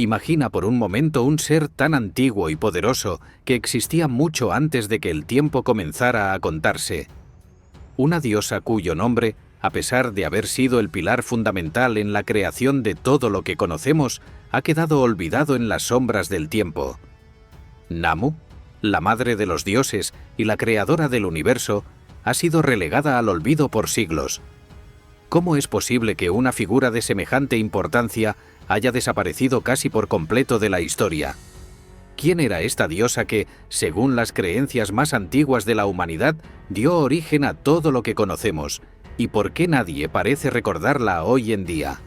Imagina por un momento un ser tan antiguo y poderoso que existía mucho antes de que el tiempo comenzara a contarse. Una diosa cuyo nombre, a pesar de haber sido el pilar fundamental en la creación de todo lo que conocemos, ha quedado olvidado en las sombras del tiempo. Namu, la madre de los dioses y la creadora del universo, ha sido relegada al olvido por siglos. ¿Cómo es posible que una figura de semejante importancia haya desaparecido casi por completo de la historia? ¿Quién era esta diosa que, según las creencias más antiguas de la humanidad, dio origen a todo lo que conocemos? ¿Y por qué nadie parece recordarla hoy en día?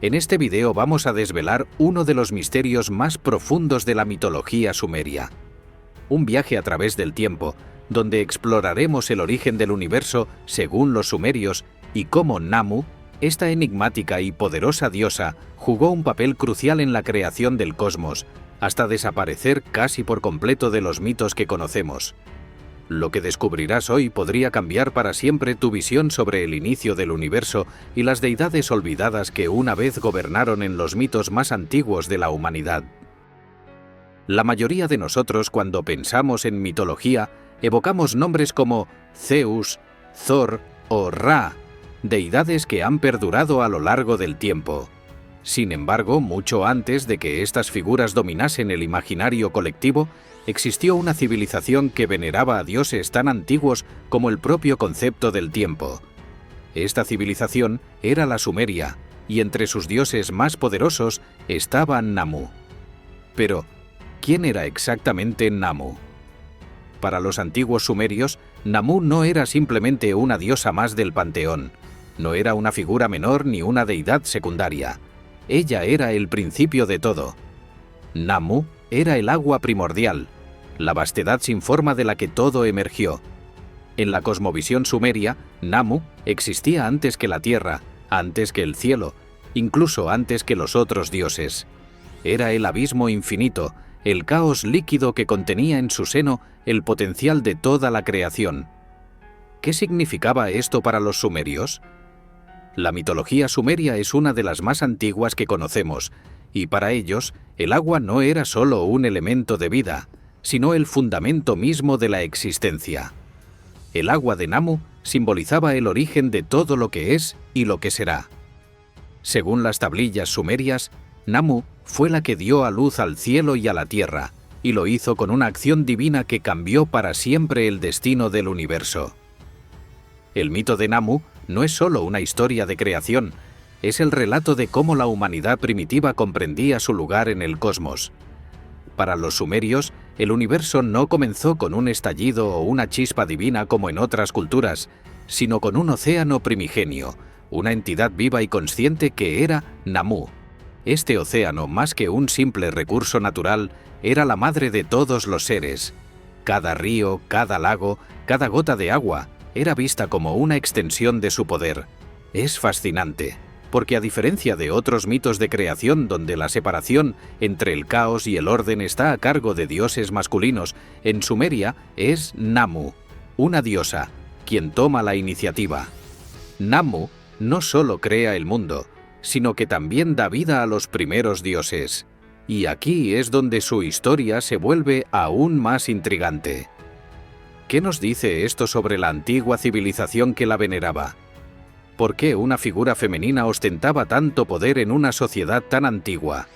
En este video vamos a desvelar uno de los misterios más profundos de la mitología sumeria. Un viaje a través del tiempo, donde exploraremos el origen del universo según los sumerios y cómo Namu, esta enigmática y poderosa diosa, jugó un papel crucial en la creación del cosmos, hasta desaparecer casi por completo de los mitos que conocemos. Lo que descubrirás hoy podría cambiar para siempre tu visión sobre el inicio del universo y las deidades olvidadas que una vez gobernaron en los mitos más antiguos de la humanidad. La mayoría de nosotros, cuando pensamos en mitología, evocamos nombres como Zeus, Thor o Ra, deidades que han perdurado a lo largo del tiempo. Sin embargo, mucho antes de que estas figuras dominasen el imaginario colectivo, existió una civilización que veneraba a dioses tan antiguos como el propio concepto del tiempo. Esta civilización era la Sumeria, y entre sus dioses más poderosos estaba Namu. Pero, ¿quién era exactamente Namu? Para los antiguos sumerios, Namu no era simplemente una diosa más del panteón. No era una figura menor ni una deidad secundaria. Ella era el principio de todo. Namu era el agua primordial, la vastedad sin forma de la que todo emergió. En la cosmovisión sumeria, Namu existía antes que la tierra, antes que el cielo, incluso antes que los otros dioses. Era el abismo infinito, el caos líquido que contenía en su seno el potencial de toda la creación. ¿Qué significaba esto para los sumerios? La mitología sumeria es una de las más antiguas que conocemos, y para ellos, el agua no era solo un elemento de vida, sino el fundamento mismo de la existencia. El agua de Namu simbolizaba el origen de todo lo que es y lo que será. Según las tablillas sumerias, Namu fue la que dio a luz al cielo y a la tierra, y lo hizo con una acción divina que cambió para siempre el destino del universo. El mito de Namu no es solo una historia de creación, es el relato de cómo la humanidad primitiva comprendía su lugar en el cosmos. Para los sumerios, el universo no comenzó con un estallido o una chispa divina como en otras culturas, sino con un océano primigenio, una entidad viva y consciente que era Namu. Este océano, más que un simple recurso natural, era la madre de todos los seres. Cada río, cada lago, cada gota de agua, era vista como una extensión de su poder. Es fascinante, porque a diferencia de otros mitos de creación donde la separación entre el caos y el orden está a cargo de dioses masculinos, en Sumeria es Namu, una diosa, quien toma la iniciativa. Namu no solo crea el mundo, sino que también da vida a los primeros dioses. Y aquí es donde su historia se vuelve aún más intrigante. ¿Qué nos dice esto sobre la antigua civilización que la veneraba? ¿Por qué una figura femenina ostentaba tanto poder en una sociedad tan antigua?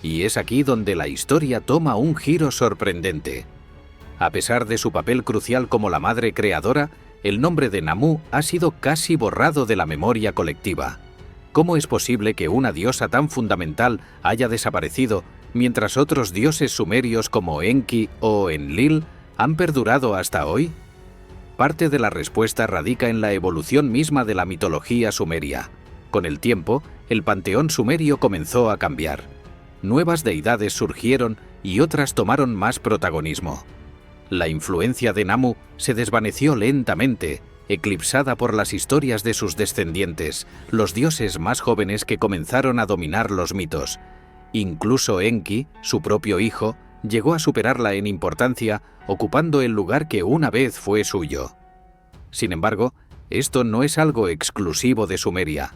Y es aquí donde la historia toma un giro sorprendente. A pesar de su papel crucial como la madre creadora, el nombre de Namu ha sido casi borrado de la memoria colectiva. ¿Cómo es posible que una diosa tan fundamental haya desaparecido, mientras otros dioses sumerios como Enki o Enlil han perdurado hasta hoy? Parte de la respuesta radica en la evolución misma de la mitología sumeria. Con el tiempo, el panteón sumerio comenzó a cambiar. Nuevas deidades surgieron y otras tomaron más protagonismo. La influencia de Namu se desvaneció lentamente, eclipsada por las historias de sus descendientes, los dioses más jóvenes que comenzaron a dominar los mitos. Incluso Enki, su propio hijo, llegó a superarla en importancia, ocupando el lugar que una vez fue suyo. Sin embargo, esto no es algo exclusivo de Sumeria.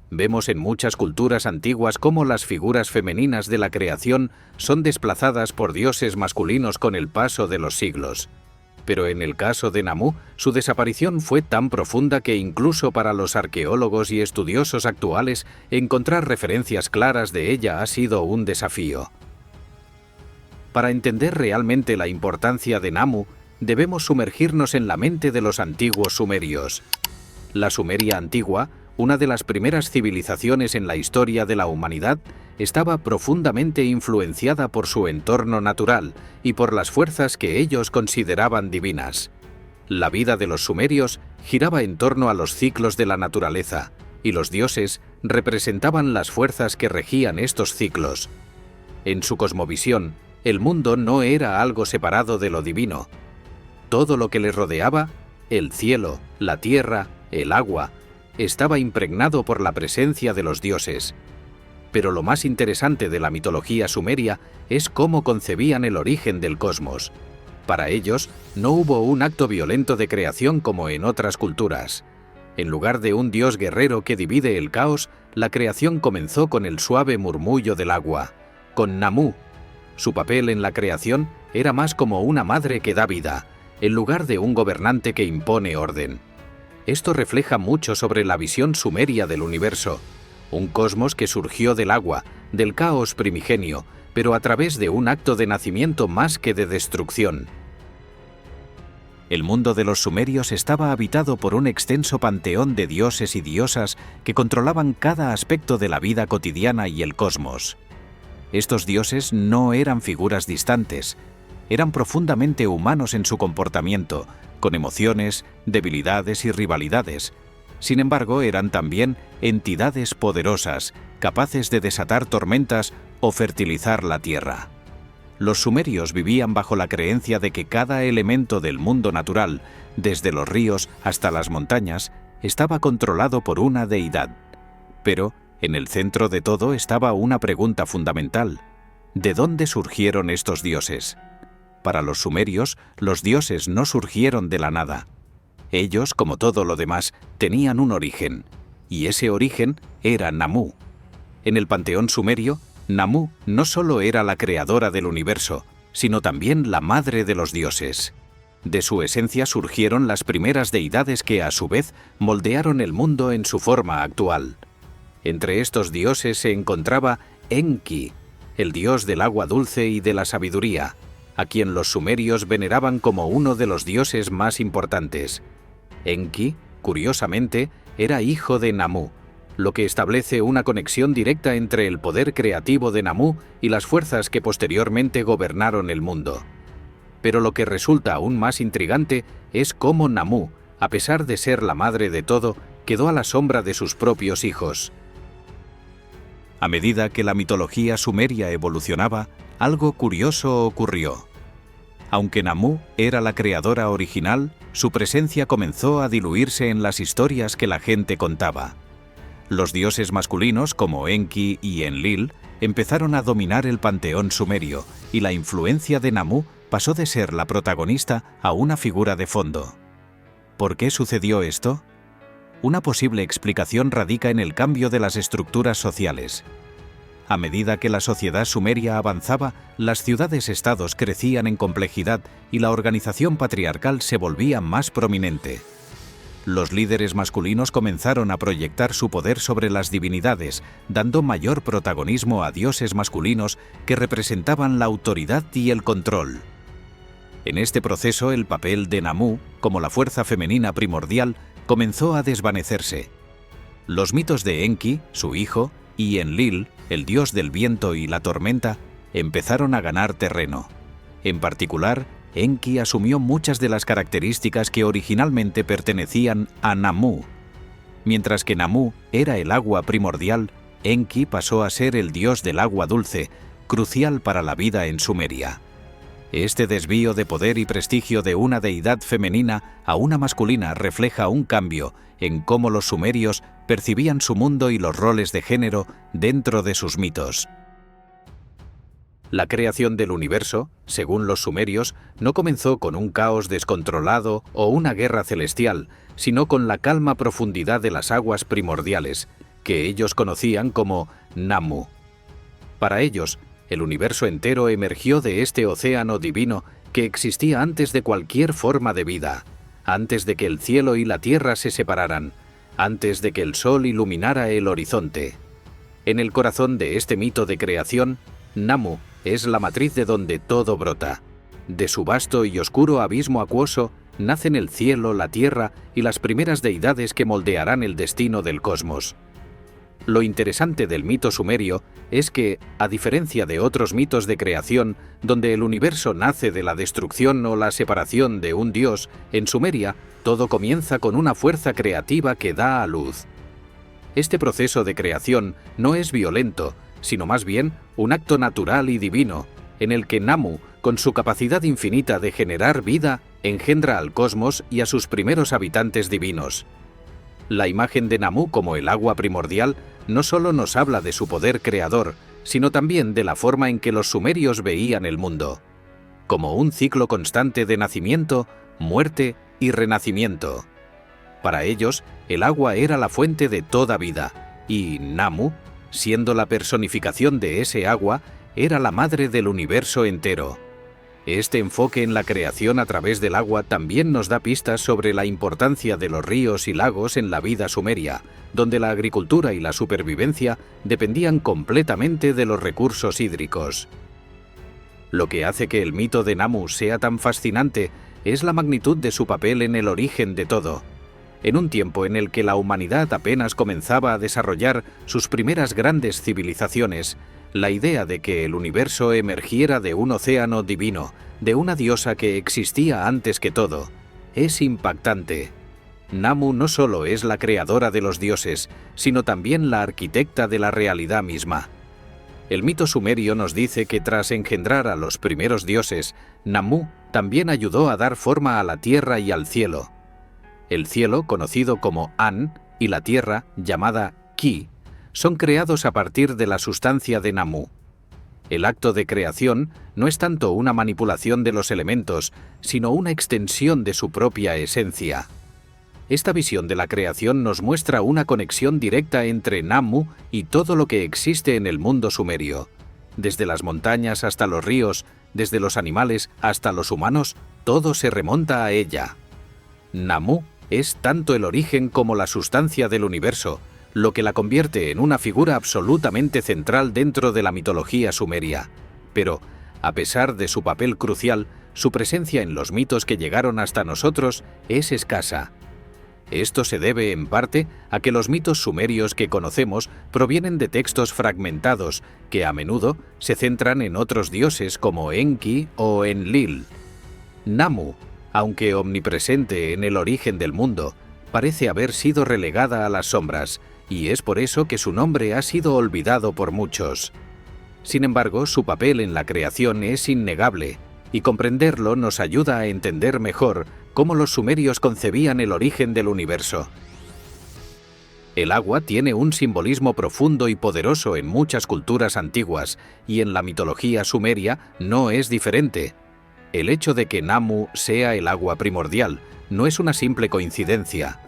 Vemos en muchas culturas antiguas cómo las figuras femeninas de la creación son desplazadas por dioses masculinos con el paso de los siglos. Pero en el caso de Namu, su desaparición fue tan profunda que incluso para los arqueólogos y estudiosos actuales, encontrar referencias claras de ella ha sido un desafío. Para entender realmente la importancia de Namu, debemos sumergirnos en la mente de los antiguos sumerios. La Sumeria antigua, una de las primeras civilizaciones en la historia de la humanidad, estaba profundamente influenciada por su entorno natural y por las fuerzas que ellos consideraban divinas. La vida de los sumerios giraba en torno a los ciclos de la naturaleza, y los dioses representaban las fuerzas que regían estos ciclos. En su cosmovisión, el mundo no era algo separado de lo divino. Todo lo que les rodeaba, el cielo, la tierra, el agua, estaba impregnado por la presencia de los dioses. Pero lo más interesante de la mitología sumeria es cómo concebían el origen del cosmos. Para ellos, no hubo un acto violento de creación como en otras culturas. En lugar de un dios guerrero que divide el caos, la creación comenzó con el suave murmullo del agua, con Namu. Su papel en la creación era más como una madre que da vida, en lugar de un gobernante que impone orden. Esto refleja mucho sobre la visión sumeria del universo, un cosmos que surgió del agua, del caos primigenio, pero a través de un acto de nacimiento más que de destrucción. El mundo de los sumerios estaba habitado por un extenso panteón de dioses y diosas que controlaban cada aspecto de la vida cotidiana y el cosmos. Estos dioses no eran figuras distantes, eran profundamente humanos en su comportamiento, con emociones, debilidades y rivalidades. Sin embargo, eran también entidades poderosas, capaces de desatar tormentas o fertilizar la tierra. Los sumerios vivían bajo la creencia de que cada elemento del mundo natural, desde los ríos hasta las montañas, estaba controlado por una deidad. Pero, en el centro de todo estaba una pregunta fundamental: ¿de dónde surgieron estos dioses? Para los sumerios, los dioses no surgieron de la nada. Ellos, como todo lo demás, tenían un origen, y ese origen era Namu. En el panteón sumerio, Namu no solo era la creadora del universo, sino también la madre de los dioses. De su esencia surgieron las primeras deidades que, a su vez, moldearon el mundo en su forma actual. Entre estos dioses se encontraba Enki, el dios del agua dulce y de la sabiduría, a quien los sumerios veneraban como uno de los dioses más importantes. Enki, curiosamente, era hijo de Namu, lo que establece una conexión directa entre el poder creativo de Namu y las fuerzas que posteriormente gobernaron el mundo. Pero lo que resulta aún más intrigante es cómo Namu, a pesar de ser la madre de todo, quedó a la sombra de sus propios hijos. A medida que la mitología sumeria evolucionaba, algo curioso ocurrió. Aunque Namu era la creadora original, su presencia comenzó a diluirse en las historias que la gente contaba. Los dioses masculinos, como Enki y Enlil, empezaron a dominar el panteón sumerio, y la influencia de Namu pasó de ser la protagonista a una figura de fondo. ¿Por qué sucedió esto? Una posible explicación radica en el cambio de las estructuras sociales. A medida que la sociedad sumeria avanzaba, las ciudades-estados crecían en complejidad y la organización patriarcal se volvía más prominente. Los líderes masculinos comenzaron a proyectar su poder sobre las divinidades, dando mayor protagonismo a dioses masculinos que representaban la autoridad y el control. En este proceso, el papel de Namu, como la fuerza femenina primordial, comenzó a desvanecerse. Los mitos de Enki, su hijo, y Enlil, el dios del viento y la tormenta, empezaron a ganar terreno. En particular, Enki asumió muchas de las características que originalmente pertenecían a Namu. Mientras que Namu era el agua primordial, Enki pasó a ser el dios del agua dulce, crucial para la vida en Sumeria. Este desvío de poder y prestigio de una deidad femenina a una masculina refleja un cambio en cómo los sumerios percibían su mundo y los roles de género dentro de sus mitos. La creación del universo, según los sumerios, no comenzó con un caos descontrolado o una guerra celestial, sino con la calma profundidad de las aguas primordiales, que ellos conocían como Namu. Para ellos, el universo entero emergió de este océano divino que existía antes de cualquier forma de vida, antes de que el cielo y la tierra se separaran, antes de que el sol iluminara el horizonte. En el corazón de este mito de creación, Namu es la matriz de donde todo brota. De su vasto y oscuro abismo acuoso nacen el cielo, la tierra y las primeras deidades que moldearán el destino del cosmos. Lo interesante del mito sumerio es que, a diferencia de otros mitos de creación, donde el universo nace de la destrucción o la separación de un dios, en Sumeria todo comienza con una fuerza creativa que da a luz. Este proceso de creación no es violento, sino más bien un acto natural y divino, en el que Namu, con su capacidad infinita de generar vida, engendra al cosmos y a sus primeros habitantes divinos. La imagen de Namu como el agua primordial no solo nos habla de su poder creador, sino también de la forma en que los sumerios veían el mundo, como un ciclo constante de nacimiento, muerte y renacimiento. Para ellos, el agua era la fuente de toda vida, y Namu, siendo la personificación de ese agua, era la madre del universo entero. Este enfoque en la creación a través del agua también nos da pistas sobre la importancia de los ríos y lagos en la vida sumeria, donde la agricultura y la supervivencia dependían completamente de los recursos hídricos. Lo que hace que el mito de Namu sea tan fascinante es la magnitud de su papel en el origen de todo. En un tiempo en el que la humanidad apenas comenzaba a desarrollar sus primeras grandes civilizaciones, la idea de que el universo emergiera de un océano divino, de una diosa que existía antes que todo, es impactante. Namu no solo es la creadora de los dioses, sino también la arquitecta de la realidad misma. El mito sumerio nos dice que tras engendrar a los primeros dioses, Namu también ayudó a dar forma a la tierra y al cielo. El cielo, conocido como An, y la tierra, llamada Ki, son creados a partir de la sustancia de Namu. El acto de creación no es tanto una manipulación de los elementos, sino una extensión de su propia esencia. Esta visión de la creación nos muestra una conexión directa entre Namu y todo lo que existe en el mundo sumerio. Desde las montañas hasta los ríos, desde los animales hasta los humanos, todo se remonta a ella. Namu es tanto el origen como la sustancia del universo, lo que la convierte en una figura absolutamente central dentro de la mitología sumeria. Pero, a pesar de su papel crucial, su presencia en los mitos que llegaron hasta nosotros es escasa. Esto se debe, en parte, a que los mitos sumerios que conocemos provienen de textos fragmentados, que a menudo se centran en otros dioses como Enki o Enlil. Namu, aunque omnipresente en el origen del mundo, parece haber sido relegada a las sombras, y es por eso que su nombre ha sido olvidado por muchos. Sin embargo, su papel en la creación es innegable, y comprenderlo nos ayuda a entender mejor cómo los sumerios concebían el origen del universo. El agua tiene un simbolismo profundo y poderoso en muchas culturas antiguas, y en la mitología sumeria no es diferente. El hecho de que Namu sea el agua primordial no es una simple coincidencia.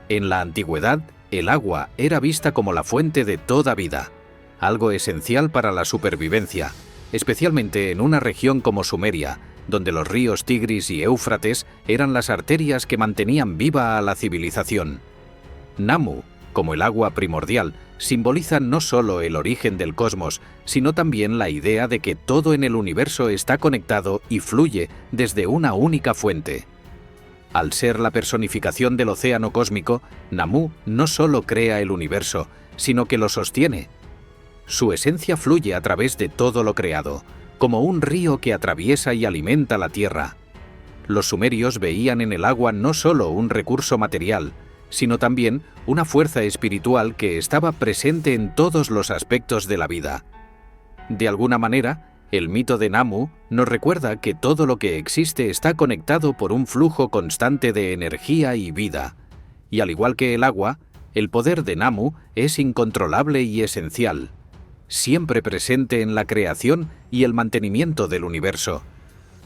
En la antigüedad, el agua era vista como la fuente de toda vida, algo esencial para la supervivencia, especialmente en una región como Sumeria, donde los ríos Tigris y Éufrates eran las arterias que mantenían viva a la civilización. Namu, como el agua primordial, simboliza no solo el origen del cosmos, sino también la idea de que todo en el universo está conectado y fluye desde una única fuente. Al ser la personificación del océano cósmico, Namu no solo crea el universo, sino que lo sostiene. Su esencia fluye a través de todo lo creado, como un río que atraviesa y alimenta la tierra. Los sumerios veían en el agua no solo un recurso material, sino también una fuerza espiritual que estaba presente en todos los aspectos de la vida. De alguna manera, el mito de Namu nos recuerda que todo lo que existe está conectado por un flujo constante de energía y vida, y al igual que el agua, el poder de Namu es incontrolable y esencial, siempre presente en la creación y el mantenimiento del universo.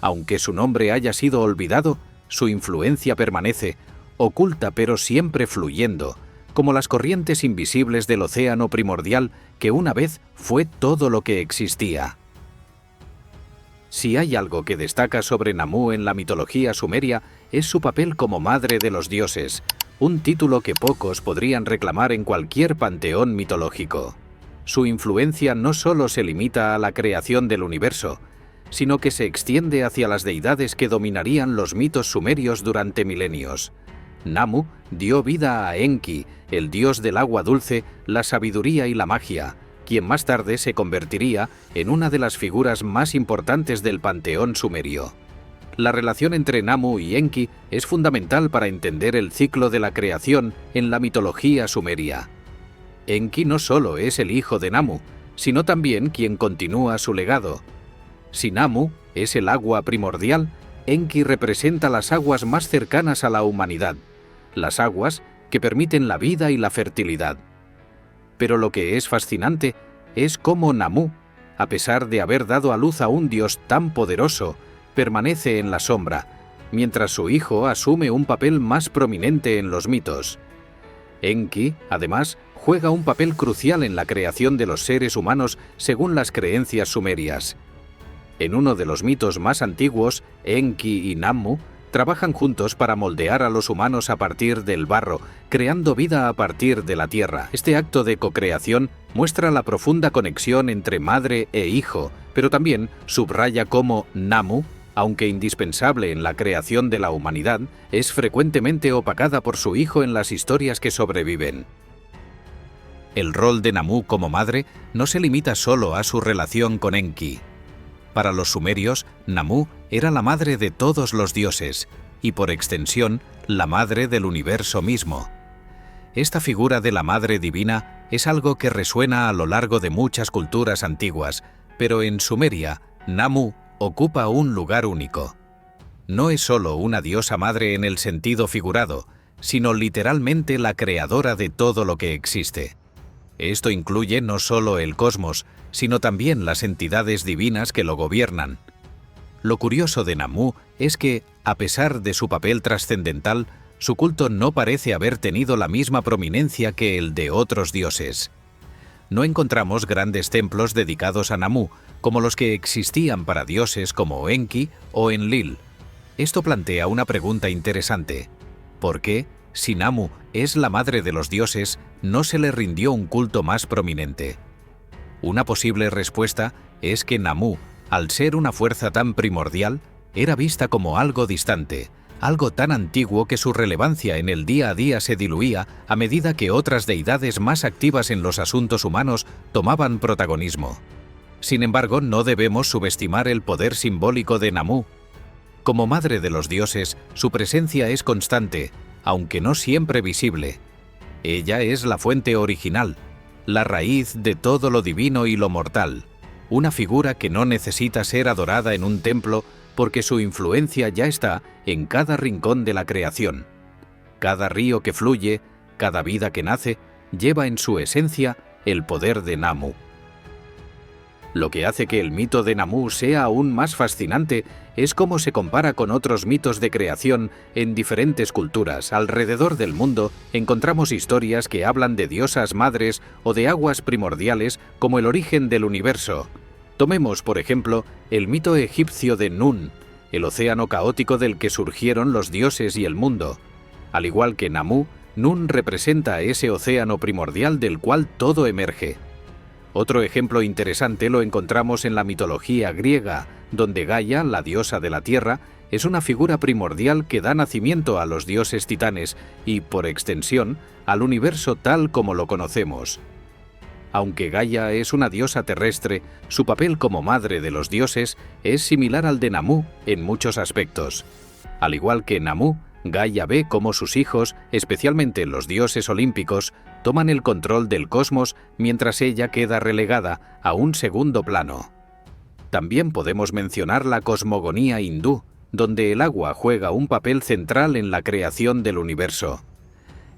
Aunque su nombre haya sido olvidado, su influencia permanece, oculta pero siempre fluyendo, como las corrientes invisibles del océano primordial que una vez fue todo lo que existía. Si hay algo que destaca sobre Namu en la mitología sumeria, es su papel como madre de los dioses, un título que pocos podrían reclamar en cualquier panteón mitológico. Su influencia no solo se limita a la creación del universo, sino que se extiende hacia las deidades que dominarían los mitos sumerios durante milenios. Namu dio vida a Enki, el dios del agua dulce, la sabiduría y la magia, quien más tarde se convertiría en una de las figuras más importantes del panteón sumerio. La relación entre Namu y Enki es fundamental para entender el ciclo de la creación en la mitología sumeria. Enki no solo es el hijo de Namu, sino también quien continúa su legado. Si Namu es el agua primordial, Enki representa las aguas más cercanas a la humanidad, las aguas que permiten la vida y la fertilidad. Pero lo que es fascinante es cómo Namu, a pesar de haber dado a luz a un dios tan poderoso, permanece en la sombra, mientras su hijo asume un papel más prominente en los mitos. Enki, además, juega un papel crucial en la creación de los seres humanos según las creencias sumerias. En uno de los mitos más antiguos, Enki y Namu trabajan juntos para moldear a los humanos a partir del barro, creando vida a partir de la tierra. Este acto de cocreación muestra la profunda conexión entre madre e hijo, pero también subraya cómo Namu, aunque indispensable en la creación de la humanidad, es frecuentemente opacada por su hijo en las historias que sobreviven. El rol de Namu como madre no se limita solo a su relación con Enki. Para los sumerios, Namu era la madre de todos los dioses y, por extensión, la madre del universo mismo. Esta figura de la madre divina es algo que resuena a lo largo de muchas culturas antiguas, pero en Sumeria, Namu ocupa un lugar único. No es solo una diosa madre en el sentido figurado, sino literalmente la creadora de todo lo que existe. Esto incluye no solo el cosmos, sino también las entidades divinas que lo gobiernan. Lo curioso de Namu es que, a pesar de su papel trascendental, su culto no parece haber tenido la misma prominencia que el de otros dioses. No encontramos grandes templos dedicados a Namu, como los que existían para dioses como Enki o Enlil. Esto plantea una pregunta interesante. ¿Por qué, si Namu es la madre de los dioses, no se le rindió un culto más prominente? Una posible respuesta es que Namu, al ser una fuerza tan primordial, era vista como algo distante, algo tan antiguo que su relevancia en el día a día se diluía a medida que otras deidades más activas en los asuntos humanos tomaban protagonismo. Sin embargo, no debemos subestimar el poder simbólico de Namu. Como madre de los dioses, su presencia es constante, aunque no siempre visible. Ella es la fuente original, la raíz de todo lo divino y lo mortal, una figura que no necesita ser adorada en un templo porque su influencia ya está en cada rincón de la creación. Cada río que fluye, cada vida que nace, lleva en su esencia el poder de Namu. Lo que hace que el mito de Namu sea aún más fascinante es cómo se compara con otros mitos de creación en diferentes culturas. Alrededor del mundo encontramos historias que hablan de diosas madres o de aguas primordiales como el origen del universo. Tomemos, por ejemplo, el mito egipcio de Nun, el océano caótico del que surgieron los dioses y el mundo. Al igual que Namu, Nun representa ese océano primordial del cual todo emerge. Otro ejemplo interesante lo encontramos en la mitología griega, donde Gaia, la diosa de la tierra, es una figura primordial que da nacimiento a los dioses titanes y, por extensión, al universo tal como lo conocemos. Aunque Gaia es una diosa terrestre, su papel como madre de los dioses es similar al de Namu en muchos aspectos. Al igual que Namu, Gaia ve cómo sus hijos, especialmente los dioses olímpicos, toman el control del cosmos mientras ella queda relegada a un segundo plano. También podemos mencionar la cosmogonía hindú, donde el agua juega un papel central en la creación del universo.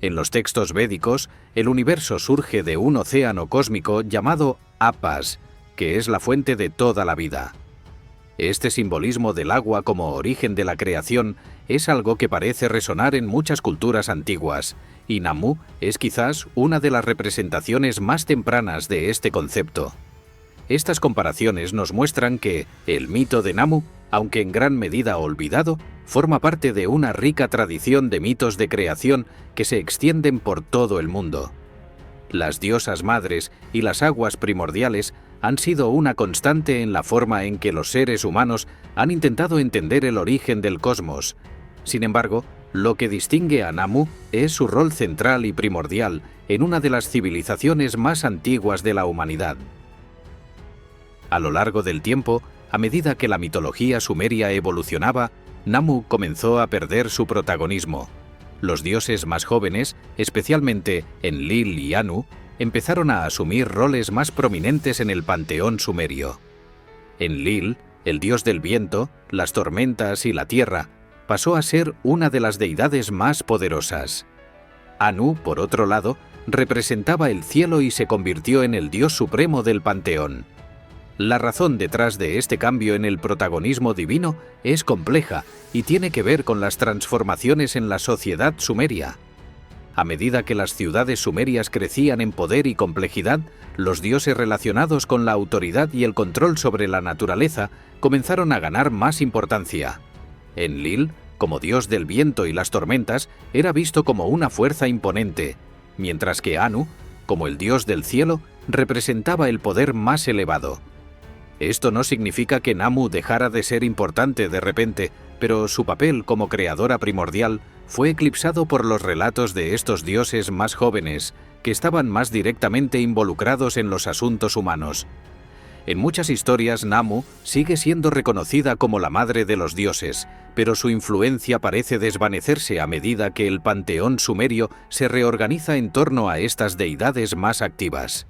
En los textos védicos, el universo surge de un océano cósmico llamado Apas, que es la fuente de toda la vida. Este simbolismo del agua como origen de la creación es algo que parece resonar en muchas culturas antiguas, y Namu es quizás una de las representaciones más tempranas de este concepto. Estas comparaciones nos muestran que el mito de Namu, aunque en gran medida olvidado, forma parte de una rica tradición de mitos de creación que se extienden por todo el mundo. Las diosas madres y las aguas primordiales han sido una constante en la forma en que los seres humanos han intentado entender el origen del cosmos. Sin embargo, lo que distingue a Namu es su rol central y primordial en una de las civilizaciones más antiguas de la humanidad. A lo largo del tiempo, a medida que la mitología sumeria evolucionaba, Namu comenzó a perder su protagonismo. Los dioses más jóvenes, especialmente Enlil y Anu, empezaron a asumir roles más prominentes en el panteón sumerio. Enlil, el dios del viento, las tormentas y la tierra, pasó a ser una de las deidades más poderosas. Anu, por otro lado, representaba el cielo y se convirtió en el dios supremo del panteón. La razón detrás de este cambio en el protagonismo divino es compleja y tiene que ver con las transformaciones en la sociedad sumeria. A medida que las ciudades sumerias crecían en poder y complejidad, los dioses relacionados con la autoridad y el control sobre la naturaleza comenzaron a ganar más importancia. Enlil, como dios del viento y las tormentas, era visto como una fuerza imponente, mientras que Anu, como el dios del cielo, representaba el poder más elevado. Esto no significa que Namu dejara de ser importante de repente, pero su papel como creadora primordial fue eclipsado por los relatos de estos dioses más jóvenes, que estaban más directamente involucrados en los asuntos humanos. En muchas historias, Namu sigue siendo reconocida como la madre de los dioses, pero su influencia parece desvanecerse a medida que el panteón sumerio se reorganiza en torno a estas deidades más activas.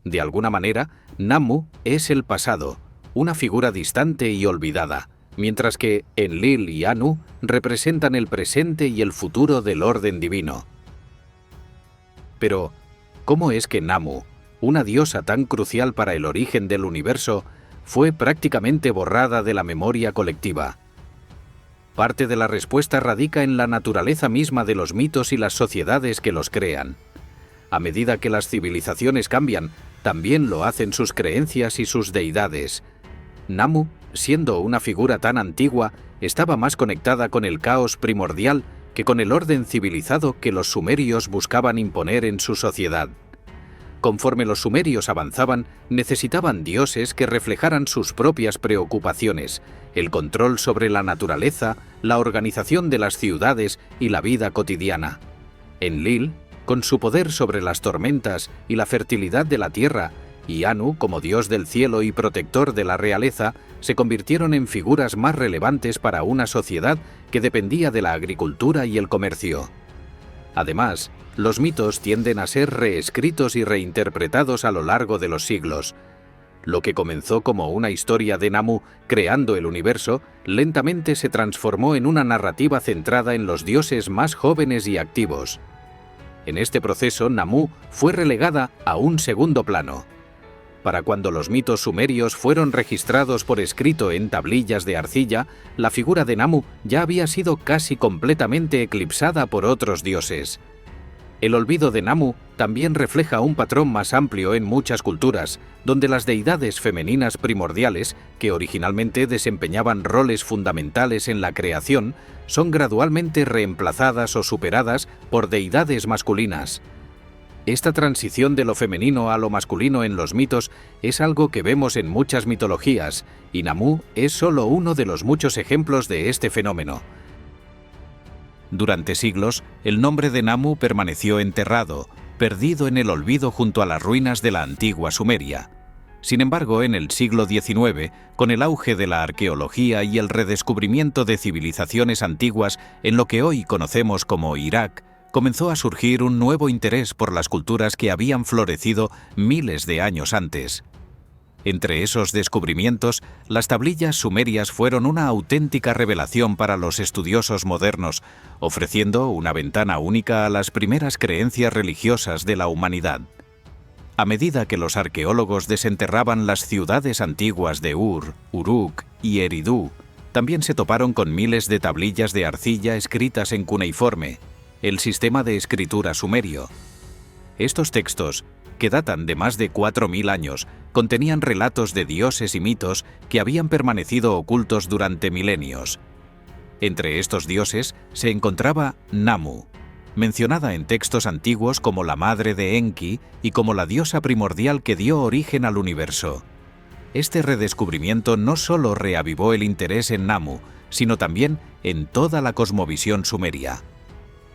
De alguna manera, Namu es el pasado, una figura distante y olvidada, mientras que Enlil y Anu representan el presente y el futuro del orden divino. Pero, ¿cómo es que Namu, una diosa tan crucial para el origen del universo, fue prácticamente borrada de la memoria colectiva? Parte de la respuesta radica en la naturaleza misma de los mitos y las sociedades que los crean. A medida que las civilizaciones cambian, también lo hacen sus creencias y sus deidades. Namu, siendo una figura tan antigua, estaba más conectada con el caos primordial que con el orden civilizado que los sumerios buscaban imponer en su sociedad. Conforme los sumerios avanzaban, necesitaban dioses que reflejaran sus propias preocupaciones, el control sobre la naturaleza, la organización de las ciudades y la vida cotidiana. Enlil, con su poder sobre las tormentas y la fertilidad de la tierra, y Anu, como dios del cielo y protector de la realeza, se convirtieron en figuras más relevantes para una sociedad que dependía de la agricultura y el comercio. Además, los mitos tienden a ser reescritos y reinterpretados a lo largo de los siglos. Lo que comenzó como una historia de Namu creando el universo, lentamente se transformó en una narrativa centrada en los dioses más jóvenes y activos. En este proceso, Namu fue relegada a un segundo plano. Para cuando los mitos sumerios fueron registrados por escrito en tablillas de arcilla, la figura de Namu ya había sido casi completamente eclipsada por otros dioses. El olvido de Namu también refleja un patrón más amplio en muchas culturas, donde las deidades femeninas primordiales, que originalmente desempeñaban roles fundamentales en la creación, son gradualmente reemplazadas o superadas por deidades masculinas. Esta transición de lo femenino a lo masculino en los mitos es algo que vemos en muchas mitologías, y Namu es solo uno de los muchos ejemplos de este fenómeno. Durante siglos, el nombre de Namu permaneció enterrado, perdido en el olvido junto a las ruinas de la antigua Sumeria. Sin embargo, en el siglo XIX, con el auge de la arqueología y el redescubrimiento de civilizaciones antiguas en lo que hoy conocemos como Irak, comenzó a surgir un nuevo interés por las culturas que habían florecido miles de años antes. Entre esos descubrimientos, las tablillas sumerias fueron una auténtica revelación para los estudiosos modernos, ofreciendo una ventana única a las primeras creencias religiosas de la humanidad. A medida que los arqueólogos desenterraban las ciudades antiguas de Ur, Uruk y Eridu, también se toparon con miles de tablillas de arcilla escritas en cuneiforme, el sistema de escritura sumerio. Estos textos, que datan de más de 4000 años, contenían relatos de dioses y mitos que habían permanecido ocultos durante milenios. Entre estos dioses se encontraba Namu, mencionada en textos antiguos como la madre de Enki y como la diosa primordial que dio origen al universo. Este redescubrimiento no solo reavivó el interés en Namu, sino también en toda la cosmovisión sumeria.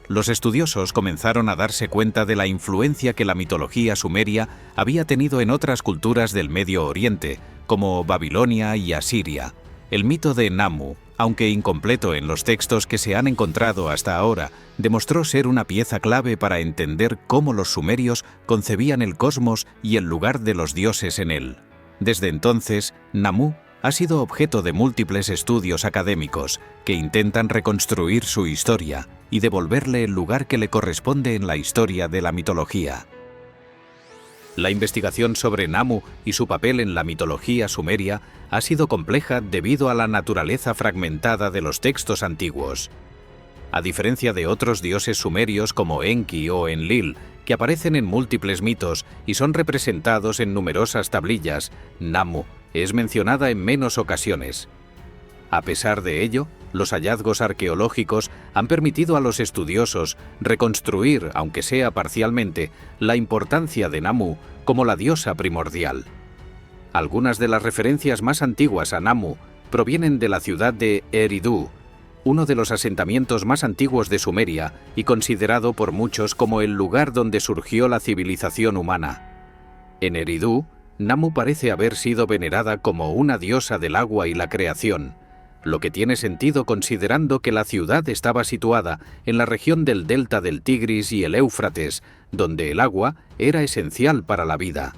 Los estudiosos comenzaron a darse cuenta de la influencia que la mitología sumeria había tenido en otras culturas del Medio Oriente, como Babilonia y Asiria. El mito de Namu, aunque incompleto en los textos que se han encontrado hasta ahora, demostró ser una pieza clave para entender cómo los sumerios concebían el cosmos y el lugar de los dioses en él. Desde entonces, Namu ha sido objeto de múltiples estudios académicos que intentan reconstruir su historia y devolverle el lugar que le corresponde en la historia de la mitología. La investigación sobre Namu y su papel en la mitología sumeria ha sido compleja debido a la naturaleza fragmentada de los textos antiguos. A diferencia de otros dioses sumerios como Enki o Enlil, que aparecen en múltiples mitos y son representados en numerosas tablillas, Namu es mencionada en menos ocasiones. A pesar de ello, los hallazgos arqueológicos han permitido a los estudiosos reconstruir, aunque sea parcialmente, la importancia de Namu como la diosa primordial. Algunas de las referencias más antiguas a Namu provienen de la ciudad de Eridu, uno de los asentamientos más antiguos de Sumeria y considerado por muchos como el lugar donde surgió la civilización humana. En Eridu, Namu parece haber sido venerada como una diosa del agua y la creación, lo que tiene sentido considerando que la ciudad estaba situada en la región del delta del Tigris y el Éufrates, donde el agua era esencial para la vida.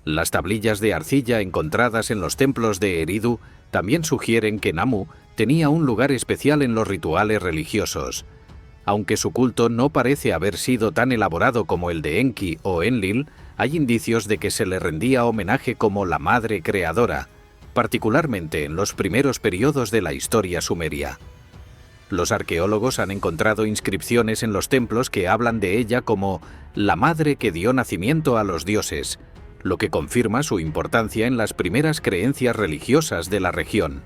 Las tablillas de arcilla encontradas en los templos de Eridu también sugieren que Namu tenía un lugar especial en los rituales religiosos. Aunque su culto no parece haber sido tan elaborado como el de Enki o Enlil, hay indicios de que se le rendía homenaje como la madre creadora, particularmente en los primeros periodos de la historia sumeria. Los arqueólogos han encontrado inscripciones en los templos que hablan de ella como la madre que dio nacimiento a los dioses, lo que confirma su importancia en las primeras creencias religiosas de la región.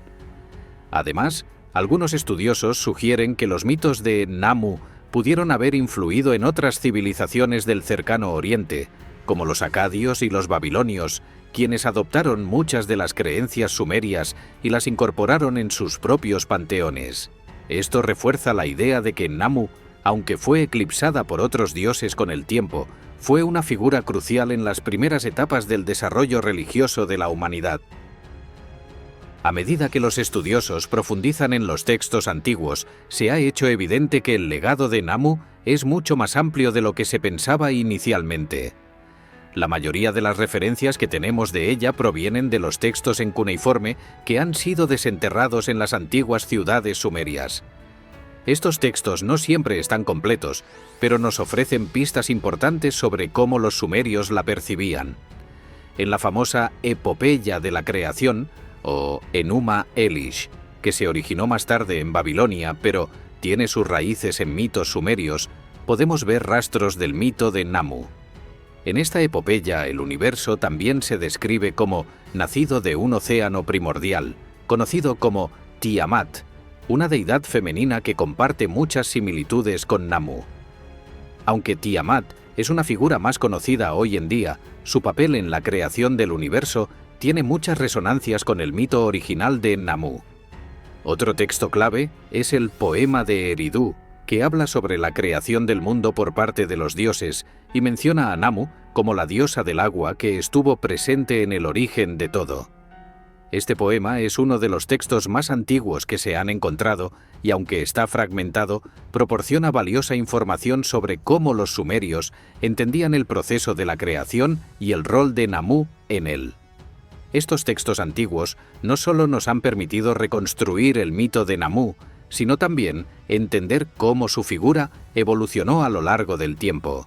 Además, algunos estudiosos sugieren que los mitos de Namu pudieron haber influido en otras civilizaciones del cercano Oriente, como los acadios y los babilonios, quienes adoptaron muchas de las creencias sumerias y las incorporaron en sus propios panteones. Esto refuerza la idea de que Namu, aunque fue eclipsada por otros dioses con el tiempo, fue una figura crucial en las primeras etapas del desarrollo religioso de la humanidad. A medida que los estudiosos profundizan en los textos antiguos, se ha hecho evidente que el legado de Namu es mucho más amplio de lo que se pensaba inicialmente. La mayoría de las referencias que tenemos de ella provienen de los textos en cuneiforme que han sido desenterrados en las antiguas ciudades sumerias. Estos textos no siempre están completos, pero nos ofrecen pistas importantes sobre cómo los sumerios la percibían. En la famosa Epopeya de la Creación, o Enuma Elish, que se originó más tarde en Babilonia, pero tiene sus raíces en mitos sumerios, podemos ver rastros del mito de Namu. En esta epopeya, el universo también se describe como nacido de un océano primordial, conocido como Tiamat, una deidad femenina que comparte muchas similitudes con Namu. Aunque Tiamat es una figura más conocida hoy en día, su papel en la creación del universo tiene muchas resonancias con el mito original de Namu. Otro texto clave es el Poema de Eridu, que habla sobre la creación del mundo por parte de los dioses y menciona a Namu como la diosa del agua que estuvo presente en el origen de todo. Este poema es uno de los textos más antiguos que se han encontrado y, aunque está fragmentado, proporciona valiosa información sobre cómo los sumerios entendían el proceso de la creación y el rol de Namu en él. Estos textos antiguos no solo nos han permitido reconstruir el mito de Namu, sino también entender cómo su figura evolucionó a lo largo del tiempo.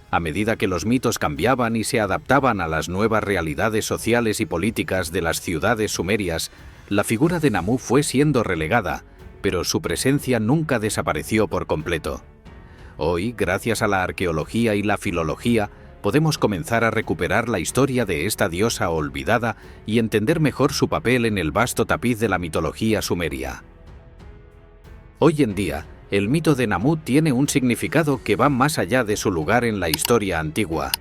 A medida que los mitos cambiaban y se adaptaban a las nuevas realidades sociales y políticas de las ciudades sumerias, la figura de Namu fue siendo relegada, pero su presencia nunca desapareció por completo. Hoy, gracias a la arqueología y la filología, podemos comenzar a recuperar la historia de esta diosa olvidada y entender mejor su papel en el vasto tapiz de la mitología sumeria. Hoy en día, el mito de Namu tiene un significado que va más allá de su lugar en la historia antigua.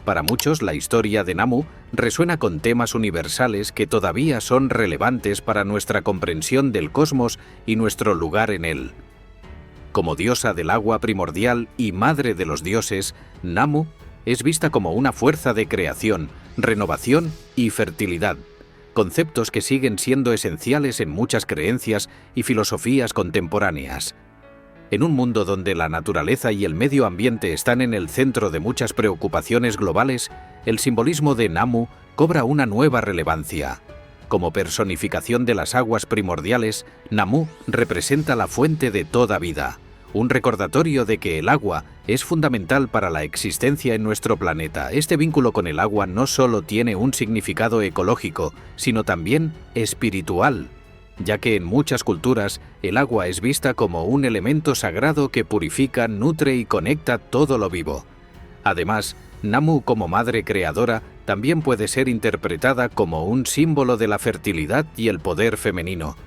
Para muchos, la historia de Namu resuena con temas universales que todavía son relevantes para nuestra comprensión del cosmos y nuestro lugar en él. Como diosa del agua primordial y madre de los dioses, Namu es vista como una fuerza de creación, renovación y fertilidad, conceptos que siguen siendo esenciales en muchas creencias y filosofías contemporáneas. En un mundo donde la naturaleza y el medio ambiente están en el centro de muchas preocupaciones globales, el simbolismo de Namu cobra una nueva relevancia. Como personificación de las aguas primordiales, Namu representa la fuente de toda vida, un recordatorio de que el agua es fundamental para la existencia en nuestro planeta. Este vínculo con el agua no solo tiene un significado ecológico, sino también espiritual, ya que en muchas culturas el agua es vista como un elemento sagrado que purifica, nutre y conecta todo lo vivo. Además, Namu como madre creadora también puede ser interpretada como un símbolo de la fertilidad y el poder femenino,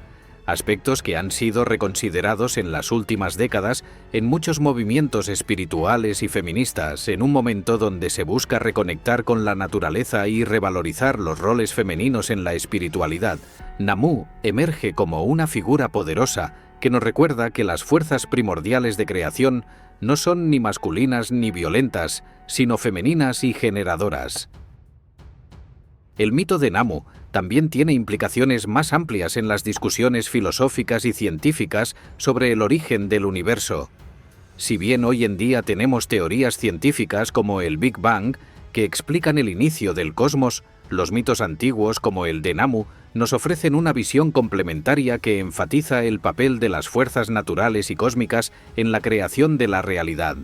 aspectos que han sido reconsiderados en las últimas décadas en muchos movimientos espirituales y feministas, en un momento donde se busca reconectar con la naturaleza y revalorizar los roles femeninos en la espiritualidad. Namu emerge como una figura poderosa que nos recuerda que las fuerzas primordiales de creación no son ni masculinas ni violentas, sino femeninas y generadoras. El mito de Namu también tiene implicaciones más amplias en las discusiones filosóficas y científicas sobre el origen del universo. Si bien hoy en día tenemos teorías científicas como el Big Bang, que explican el inicio del cosmos, los mitos antiguos como el de Namu nos ofrecen una visión complementaria que enfatiza el papel de las fuerzas naturales y cósmicas en la creación de la realidad.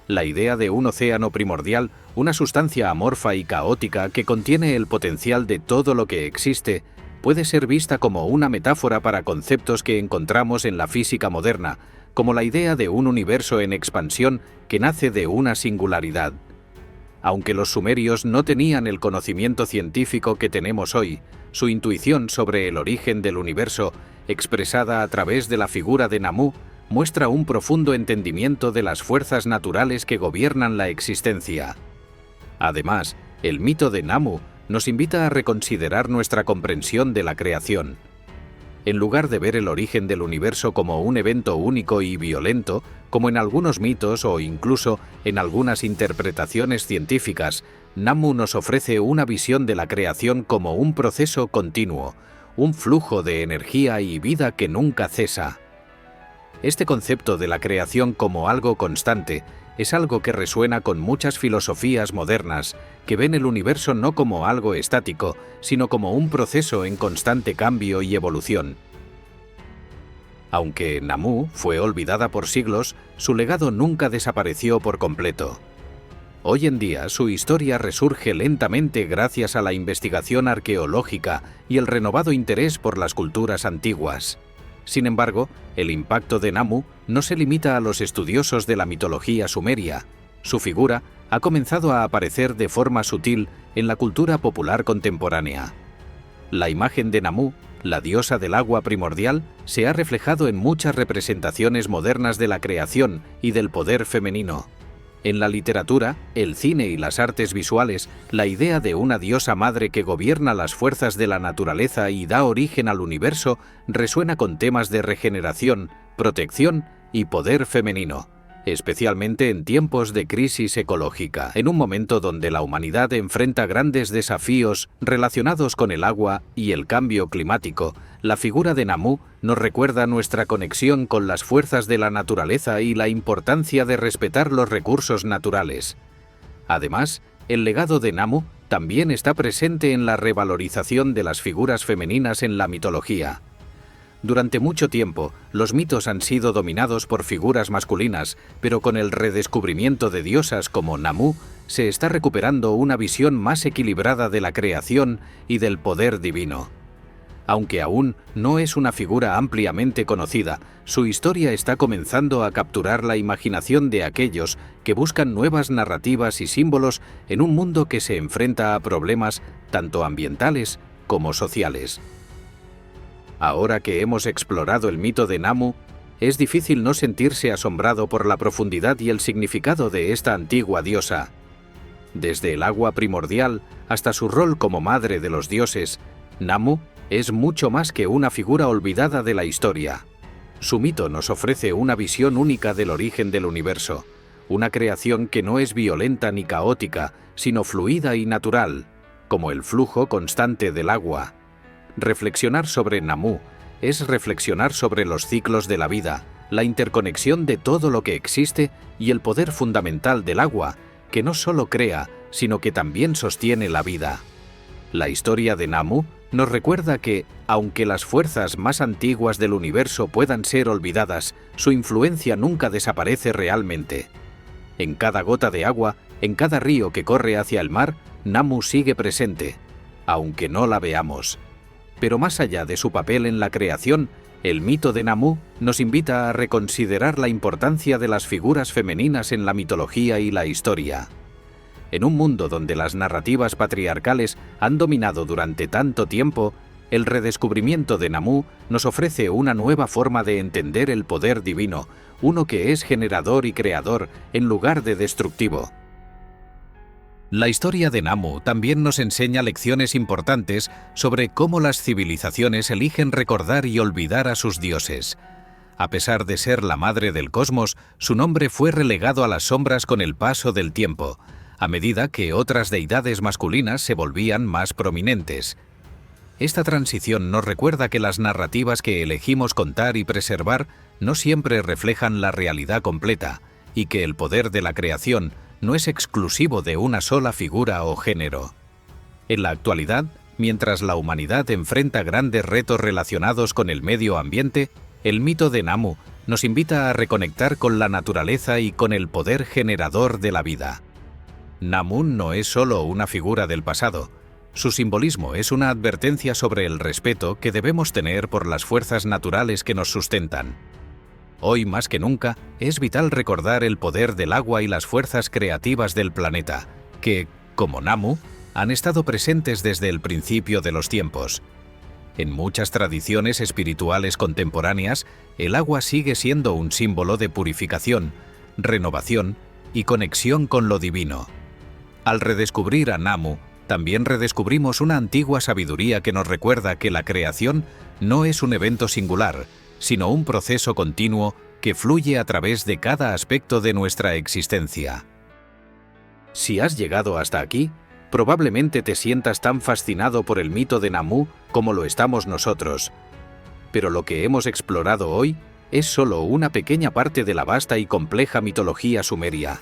La idea de un océano primordial, una sustancia amorfa y caótica que contiene el potencial de todo lo que existe, puede ser vista como una metáfora para conceptos que encontramos en la física moderna, como la idea de un universo en expansión que nace de una singularidad. Aunque los sumerios no tenían el conocimiento científico que tenemos hoy, su intuición sobre el origen del universo, expresada a través de la figura de Namu, muestra un profundo entendimiento de las fuerzas naturales que gobiernan la existencia. Además, el mito de Namu nos invita a reconsiderar nuestra comprensión de la creación. En lugar de ver el origen del universo como un evento único y violento, como en algunos mitos o incluso en algunas interpretaciones científicas, Namu nos ofrece una visión de la creación como un proceso continuo, un flujo de energía y vida que nunca cesa. Este concepto de la creación como algo constante es algo que resuena con muchas filosofías modernas que ven el universo no como algo estático, sino como un proceso en constante cambio y evolución. Aunque Namu fue olvidada por siglos, su legado nunca desapareció por completo. Hoy en día su historia resurge lentamente gracias a la investigación arqueológica y el renovado interés por las culturas antiguas. Sin embargo, el impacto de Namu no se limita a los estudiosos de la mitología sumeria. Su figura ha comenzado a aparecer de forma sutil en la cultura popular contemporánea. La imagen de Namu, la diosa del agua primordial, se ha reflejado en muchas representaciones modernas de la creación y del poder femenino. En la literatura, el cine y las artes visuales, la idea de una diosa madre que gobierna las fuerzas de la naturaleza y da origen al universo resuena con temas de regeneración, protección y poder femenino, especialmente en tiempos de crisis ecológica, en un momento donde la humanidad enfrenta grandes desafíos relacionados con el agua y el cambio climático. La figura de Namu nos recuerda nuestra conexión con las fuerzas de la naturaleza y la importancia de respetar los recursos naturales. Además, el legado de Namu también está presente en la revalorización de las figuras femeninas en la mitología. Durante mucho tiempo, los mitos han sido dominados por figuras masculinas, pero con el redescubrimiento de diosas como Namu, se está recuperando una visión más equilibrada de la creación y del poder divino. Aunque aún no es una figura ampliamente conocida, su historia está comenzando a capturar la imaginación de aquellos que buscan nuevas narrativas y símbolos en un mundo que se enfrenta a problemas tanto ambientales como sociales. Ahora que hemos explorado el mito de Namu, es difícil no sentirse asombrado por la profundidad y el significado de esta antigua diosa. Desde el agua primordial hasta su rol como madre de los dioses, Namu es mucho más que una figura olvidada de la historia. Su mito nos ofrece una visión única del origen del universo, una creación que no es violenta ni caótica, sino fluida y natural, como el flujo constante del agua. Reflexionar sobre Namu es reflexionar sobre los ciclos de la vida, la interconexión de todo lo que existe y el poder fundamental del agua, que no solo crea, sino que también sostiene la vida. La historia de Namu nos recuerda que, aunque las fuerzas más antiguas del universo puedan ser olvidadas, su influencia nunca desaparece realmente. En cada gota de agua, en cada río que corre hacia el mar, Namu sigue presente, aunque no la veamos. Pero más allá de su papel en la creación, el mito de Namu nos invita a reconsiderar la importancia de las figuras femeninas en la mitología y la historia. En un mundo donde las narrativas patriarcales han dominado durante tanto tiempo, el redescubrimiento de Namu nos ofrece una nueva forma de entender el poder divino, uno que es generador y creador en lugar de destructivo. La historia de Namu también nos enseña lecciones importantes sobre cómo las civilizaciones eligen recordar y olvidar a sus dioses. A pesar de ser la madre del cosmos, su nombre fue relegado a las sombras con el paso del tiempo, a medida que otras deidades masculinas se volvían más prominentes. Esta transición nos recuerda que las narrativas que elegimos contar y preservar no siempre reflejan la realidad completa, y que el poder de la creación no es exclusivo de una sola figura o género. En la actualidad, mientras la humanidad enfrenta grandes retos relacionados con el medio ambiente, el mito de Namu nos invita a reconectar con la naturaleza y con el poder generador de la vida. Namu no es solo una figura del pasado. Su simbolismo es una advertencia sobre el respeto que debemos tener por las fuerzas naturales que nos sustentan. Hoy más que nunca, es vital recordar el poder del agua y las fuerzas creativas del planeta, que, como Namu, han estado presentes desde el principio de los tiempos. En muchas tradiciones espirituales contemporáneas, el agua sigue siendo un símbolo de purificación, renovación y conexión con lo divino. Al redescubrir a Namu, también redescubrimos una antigua sabiduría que nos recuerda que la creación no es un evento singular, sino un proceso continuo que fluye a través de cada aspecto de nuestra existencia. Si has llegado hasta aquí, probablemente te sientas tan fascinado por el mito de Namu como lo estamos nosotros. Pero lo que hemos explorado hoy es solo una pequeña parte de la vasta y compleja mitología sumeria.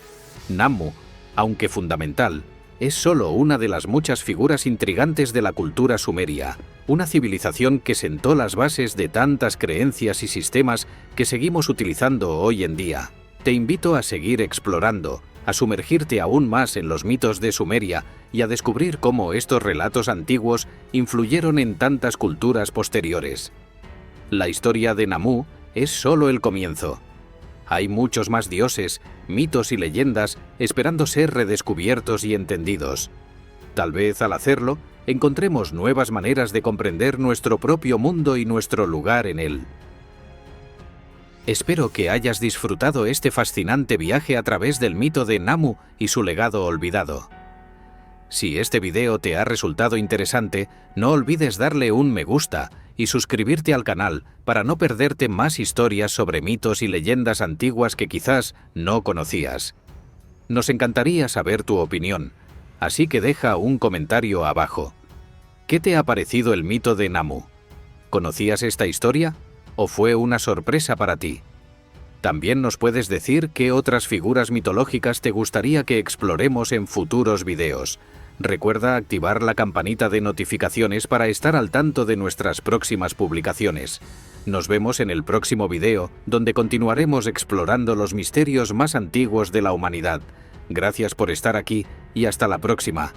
Namu, aunque fundamental, es solo una de las muchas figuras intrigantes de la cultura sumeria, una civilización que sentó las bases de tantas creencias y sistemas que seguimos utilizando hoy en día. Te invito a seguir explorando, a sumergirte aún más en los mitos de Sumeria y a descubrir cómo estos relatos antiguos influyeron en tantas culturas posteriores. La historia de Namu es solo el comienzo. Hay muchos más dioses, mitos y leyendas esperando ser redescubiertos y entendidos. Tal vez al hacerlo, encontremos nuevas maneras de comprender nuestro propio mundo y nuestro lugar en él. Espero que hayas disfrutado este fascinante viaje a través del mito de Namu y su legado olvidado. Si este video te ha resultado interesante, no olvides darle un me gusta y suscribirte al canal para no perderte más historias sobre mitos y leyendas antiguas que quizás no conocías. Nos encantaría saber tu opinión, así que deja un comentario abajo. ¿Qué te ha parecido el mito de Namu? ¿Conocías esta historia o fue una sorpresa para ti? También nos puedes decir qué otras figuras mitológicas te gustaría que exploremos en futuros videos. Recuerda activar la campanita de notificaciones para estar al tanto de nuestras próximas publicaciones. Nos vemos en el próximo video, donde continuaremos explorando los misterios más antiguos de la humanidad. Gracias por estar aquí y hasta la próxima.